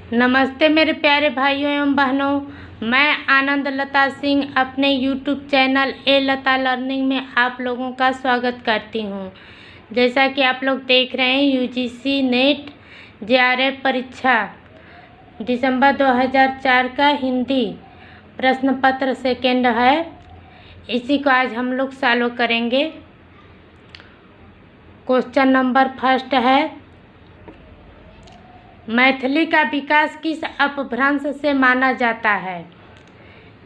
नमस्ते मेरे प्यारे भाइयों एवं बहनों, मैं आनंद लता सिंह अपने YouTube चैनल ए लता लर्निंग में आप लोगों का स्वागत करती हूं। जैसा कि आप लोग देख रहे हैं, UGC नेट JRF परीक्षा दिसंबर 2004 का हिंदी प्रश्न पत्र सेकेंड है। इसी को आज हम लोग सॉल्व करेंगे। क्वेश्चन नंबर फर्स्ट है, मैथिली का विकास किस अपभ्रंश से माना जाता है?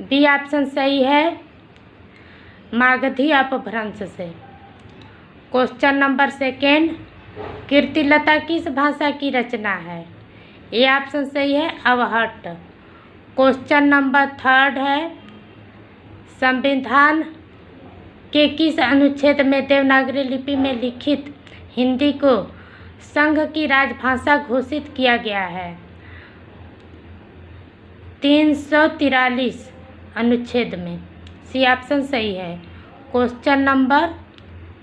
बी ऑप्शन सही है, मागधी अपभ्रंश से। क्वेश्चन नंबर सेकेंड, कीर्तिलता किस भाषा की रचना है? ए ऑप्शन सही है, अवहट्ट। क्वेश्चन नंबर थर्ड है, संविधान के किस अनुच्छेद में देवनागरी लिपि में लिखित हिंदी को संघ की राजभाषा घोषित किया गया है? 343 अनुच्छेद में। सी ऑप्शन सही है। क्वेश्चन नंबर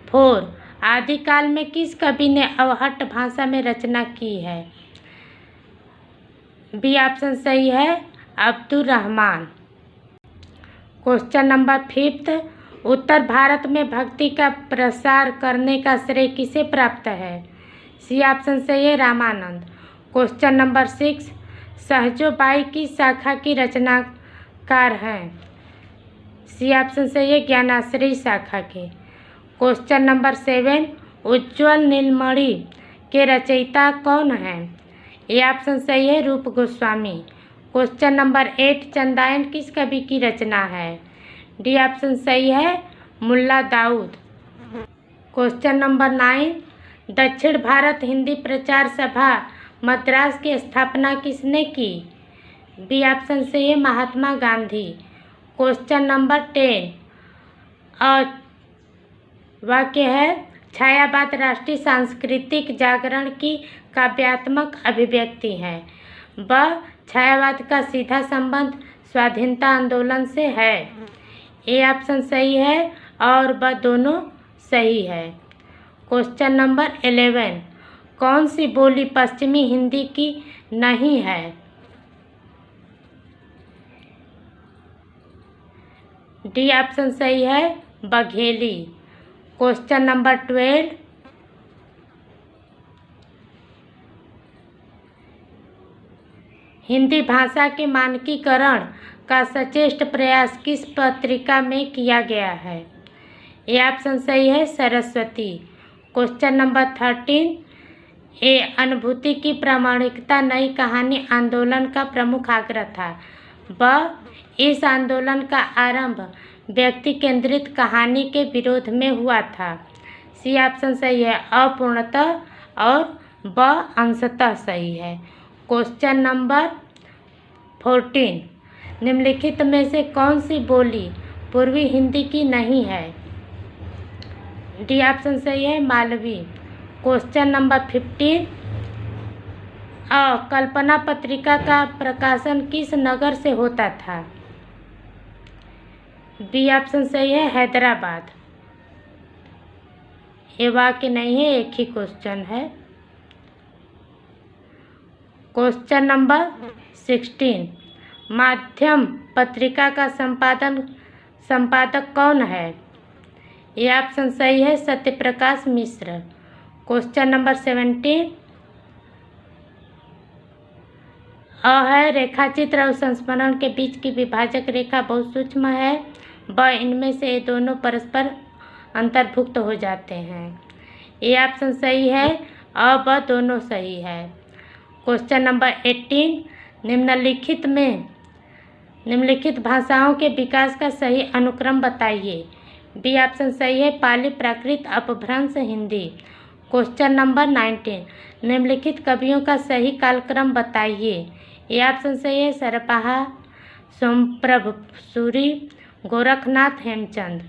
4, आदिकाल में किस कवि ने अवहट्ट भाषा में रचना की है? बी ऑप्शन सही है, अब्दुल रहमान। क्वेश्चन नंबर 5, उत्तर भारत में भक्ति का प्रसार करने का श्रेय किसे प्राप्त है? सी ऑप्शन सही है, Ramanand. Question number 6, Sahajo by की शाखा की रचनाकार हैं? सी ऑप्शन सही है, ज्ञानाश्री शाखा के। क्वेश्चन नंबर 7, उज्ज्वल नीलमणि के रचयिता कौन हैं? ए ऑप्शन सही है, रूप गोस्वामी। क्वेश्चन नंबर 8, चंदायन किस कवि की रचना है? डी ऑप्शन सही है, मुल्ला दाऊद। क्वेश्चन नंबर 9, दक्षिण भारत हिंदी प्रचार सभा मद्रास की स्थापना किसने की? बी ऑप्शन सही है, महात्मा गांधी। क्वेश्चन नंबर 10, वाक्य है, छायावाद राष्ट्रीय सांस्कृतिक जागरण की काव्यात्मक अभिव्यक्ति है। वह छायावाद का सीधा संबंध स्वाधीनता आंदोलन से है। ए ऑप्शन सही है और वह दोनों सही है। क्वेश्चन नंबर 11, कौन सी बोली पश्चिमी हिंदी की नहीं है? डी ऑप्शन सही है, बघेली। क्वेश्चन नंबर 12, हिंदी भाषा के मानकीकरण का सचेष्ट प्रयास किस पत्रिका में किया गया है? ए ऑप्शन सही है, सरस्वती। क्वेश्चन नंबर 13, ए अनुभूति की प्रामाणिकता नई कहानी आंदोलन का प्रमुख आग्रह था। वह इस आंदोलन का आरंभ व्यक्ति केंद्रित कहानी के विरोध में हुआ था। सी ऑप्शन सही है, अपूर्णतः और ब अंशतः सही है। क्वेश्चन नंबर 14, निम्नलिखित में से कौन सी बोली पूर्वी हिंदी की नहीं है? डी ऑप्शन सही है, मालवी। क्वेश्चन नंबर 15, कल्पना पत्रिका का प्रकाशन किस नगर से होता था? बी ऑप्शन सही है, हैदराबाद। ये वाक्य नहीं है, एक ही क्वेश्चन है। क्वेश्चन नंबर 16, माध्यम पत्रिका का संपादक कौन है? ये ऑप्शन सही है, सत्यप्रकाश मिश्र। क्वेश्चन नंबर 17, है, रेखाचित्र और संस्मरण के बीच की विभाजक रेखा बहुत सूक्ष्म है। ब, इनमें से ये दोनों परस्पर अंतर्भुक्त हो जाते हैं। ये ऑप्शन सही है, ब दोनों सही है। क्वेश्चन नंबर 18, निम्नलिखित भाषाओं के विकास का सही अनुक्रम बताइए। बी ऑप्शन सही है, पाली प्राकृत अपभ्रंश हिंदी। क्वेश्चन नंबर 19, निम्नलिखित कवियों का सही कालक्रम बताइए। ए ऑप्शन सही है, सरपाहा, सोमप्रभ सूरी, गोरखनाथ, हेमचंद।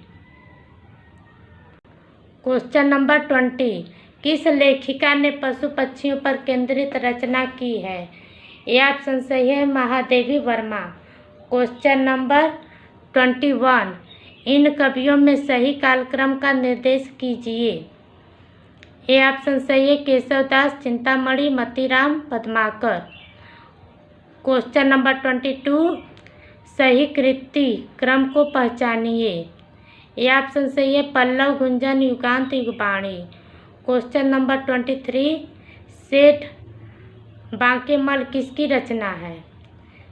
क्वेश्चन नंबर 20, किस लेखिका ने पशु पक्षियों पर केंद्रित रचना की है? ए ऑप्शन सही है, महादेवी वर्मा। क्वेश्चन नंबर 21, इन कवियों में सही कालक्रम का निर्देश कीजिए। ए ऑप्शन सही है, केशवदास, चिंतामणि, मतीराम, पद्माकर। क्वेश्चन नंबर 22, सही कृति क्रम को पहचानिए। ये ऑप्शन सही है पल्लव, गुंजन, युगांत, युगबाणी। क्वेश्चन नंबर 23, सेठ बांकेमल किसकी रचना है?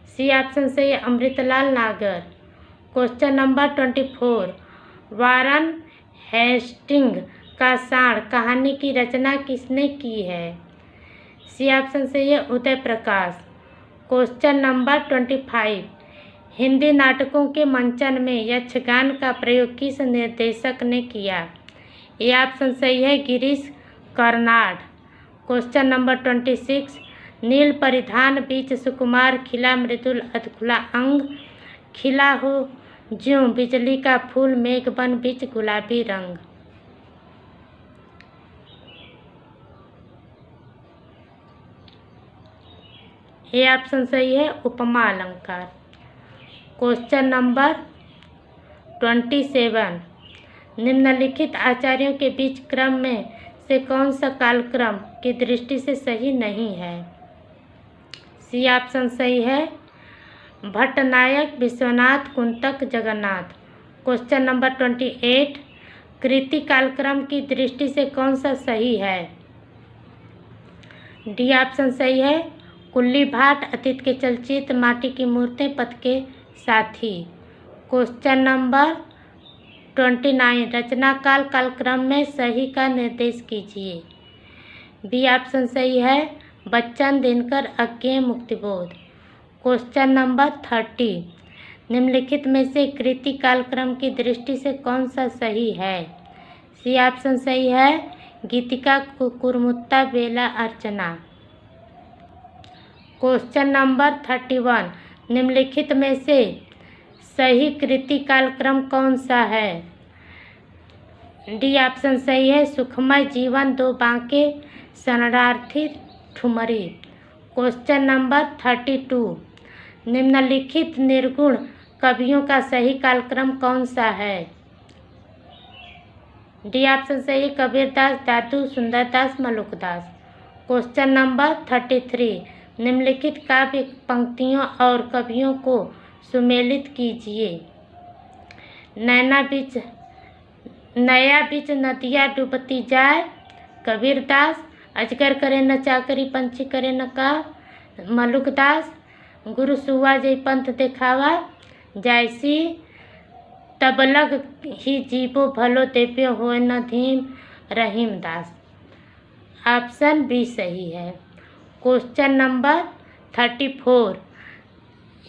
सी ऑप्शन सही है अमृतलाल नागर। क्वेश्चन नंबर 24, वारन हेस्टिंग का साण कहानी की रचना किसने की है? सी ऑप्शन सही है उदय प्रकाश। क्वेश्चन नंबर 25, हिंदी नाटकों के मंचन में यक्षगान का प्रयोग किस निर्देशक ने किया? ये ऑप्शन सही है गिरीश कर्नाड। क्वेश्चन नंबर 26, नील परिधान बीच सुकुमार खिला मृदुल अधखुला अंग, खिला हो ज्यों बिजली का फूल मेघ बन बीच गुलाबी रंग। ये ऑप्शन सही है उपमा अलंकार। क्वेश्चन नंबर 27, निम्नलिखित आचार्यों के बीच क्रम में से कौन सा कालक्रम की दृष्टि से सही नहीं है? सी ऑप्शन सही है भट्टनायक, विश्वनाथ, कुंतक, जगन्नाथ। क्वेश्चन नंबर 28, कृति कालक्रम की दृष्टि से कौन सा सही है? डी ऑप्शन सही है कुल्ली भाट, अतीत के चलचित्र, माटी की मूर्तें, पथ के साथी। क्वेश्चन नंबर 29, रचना काल कालक्रम में सही का निर्देश कीजिए। बी ऑप्शन सही है बच्चन, दिनकर, अज्ञेय, मुक्तिबोध। क्वेश्चन नंबर 30, निम्नलिखित में से कृति कालक्रम की दृष्टि से कौन सा सही है? सी ऑप्शन सही है गीतिका, कुकुरमुत्ता, बेला, अर्चना। क्वेश्चन नंबर 31, निम्नलिखित में से सही कृति कालक्रम कौन सा है? डी ऑप्शन सही है सुखमय जीवन, दो बांके, शरणार्थी, ठुमरी। क्वेश्चन नंबर 32, निम्नलिखित निर्गुण कवियों का सही कालक्रम कौन सा है? डी ऑप्शन सही है कबीरदास, दादू, सुंदरदास, मलुकदास। क्वेश्चन नंबर 33, निम्नलिखित काव्य पंक्तियों और कवियों को सुमेलित कीजिए। नया बीच नदिया डूबती जाए, कबीरदास। अजगर करे न चाकरी, पंछी करे न का, मलुकदास। गुरु सुआ जय पंथ देखावा, जायसी। तबलग ही जीवो भलो देव्यो होए न धीम, रहीमदास। ऑप्शन बी सही है। क्वेश्चन नंबर 34,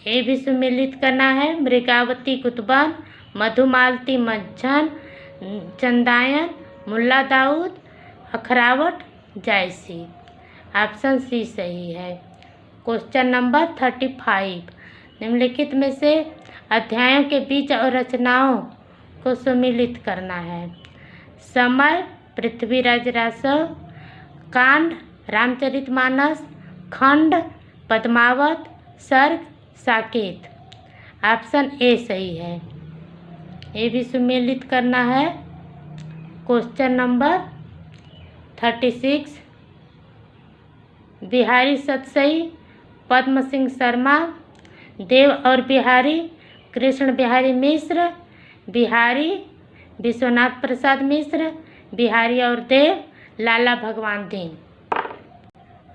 ये भी सुमेलित करना है। मृगावती कुतुबन, मधुमालती मज्जन, चंदायन, मुल्ला दाऊद, अखरावट, जायसी। ऑप्शन सी सही है। क्वेश्चन नंबर 35, निम्नलिखित में से अध्यायों के बीच और रचनाओं को सुमेलित करना है। समय पृथ्वीराज रासव, कांड रामचरितमानस, खंड पद्मावत, सर्ग साकेत। ऑप्शन ए सही है। ये भी सुमेलित करना है। क्वेश्चन नंबर 36, बिहारी सतसई, पद्म सिंह शर्मा, देव और बिहारी, कृष्ण बिहारी मिश्र, बिहारी विश्वनाथ प्रसाद मिश्र, बिहारी और देव लाला भगवान दीन।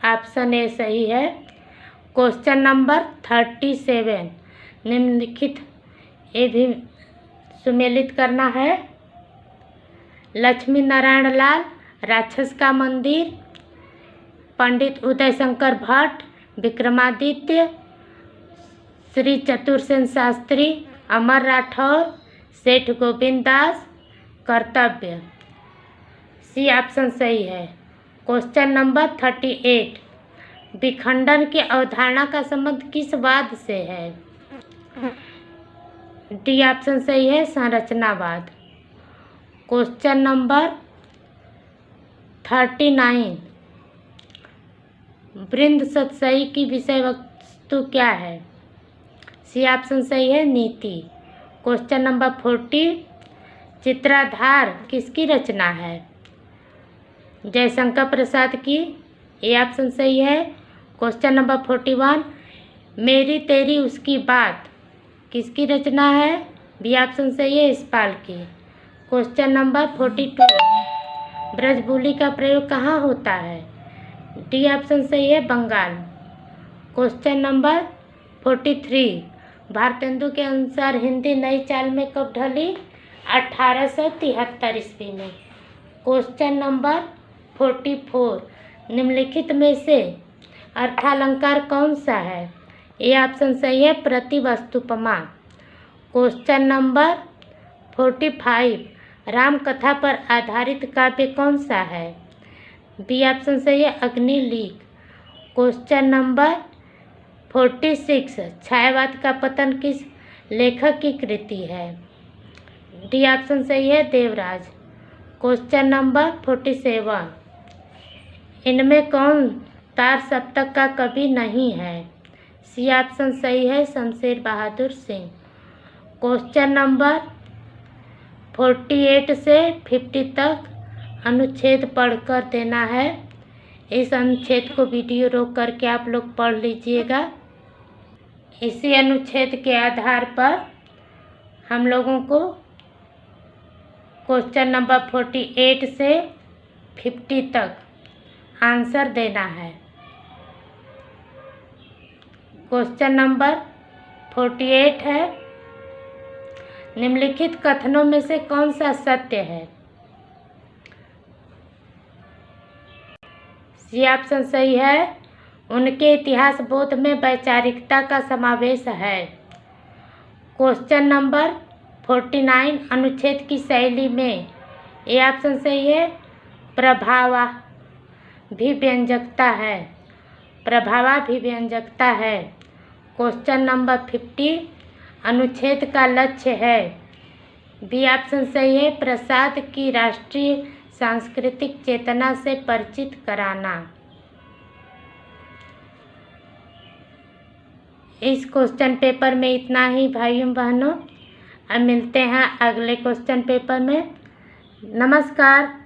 ऑप्शन ए सही है। क्वेश्चन नंबर 37, निम्नलिखित ये भी सुमेलित करना है। लक्ष्मी नारायण लाल, राक्षस का मंदिर, पंडित उदय शंकर भट्ट, विक्रमादित्य, श्री चतुरसेन शास्त्री, अमर राठौर, सेठ गोविंद दास, कर्तव्य। सी ऑप्शन सही है। क्वेश्चन नंबर 38, विखंडन की अवधारणा का संबंध किस वाद से है? डी ऑप्शन सही है संरचनावाद। क्वेश्चन नंबर 39, वृंद सतसई की विषय वस्तु क्या है? सी ऑप्शन सही है नीति। क्वेश्चन नंबर 40, चित्राधार किसकी रचना है? जयशंकर प्रसाद की। ए ऑप्शन सही है। क्वेश्चन नंबर 41, मेरी तेरी उसकी बात किसकी रचना है? बी ऑप्शन सही है, यशपाल की। क्वेश्चन नंबर 42, ब्रजबुली का प्रयोग कहाँ होता है? डी ऑप्शन सही है, बंगाल। क्वेश्चन नंबर 43, भारतेंदु के अनुसार हिंदी नई चाल में कब ढली? 1873 ईस्वी में। क्वेश्चन नंबर 44, निम्नलिखित में से अर्थालंकार कौन सा है? ए ऑप्शन सही है, प्रतिवस्तुपमा। क्वेश्चन नंबर 45, राम कथा पर आधारित काव्य कौन सा है? बी ऑप्शन सही है, अग्निलीक। क्वेश्चन नंबर 46, छायावाद का पतन किस लेखक की कृति है? डी ऑप्शन सही है, देवराज। क्वेश्चन नंबर 47, इनमें कौन तार सप्तक का कवि नहीं है? सी ऑप्शन सही है, शमशेर बहादुर सिंह। क्वेश्चन नंबर 48 से 50 तक अनुच्छेद पढ़कर देना है। इस अनुच्छेद को वीडियो रोक करके आप लोग पढ़ लीजिएगा। इसी अनुच्छेद के आधार पर हम लोगों को क्वेश्चन नंबर 48 से 50 तक आंसर देना है। क्वेश्चन नंबर 48 है, निम्नलिखित कथनों में से कौन सा सत्य है? सी ऑप्शन सही है, उनके इतिहास बोध में वैचारिकता का समावेश है। क्वेश्चन नंबर 49, अनुच्छेद की शैली में ए ऑप्शन सही है, प्रभावाभिव्यंजकता है। प्रभावाभिव्यंजकता है। क्वेश्चन नंबर 50, अनुच्छेद का लक्ष्य है। बी ऑप्शन सही है, प्रसाद की राष्ट्रीय सांस्कृतिक चेतना से परिचित कराना। इस क्वेश्चन पेपर में इतना ही भाइयों बहनों। अब मिलते हैं अगले क्वेश्चन पेपर में। नमस्कार।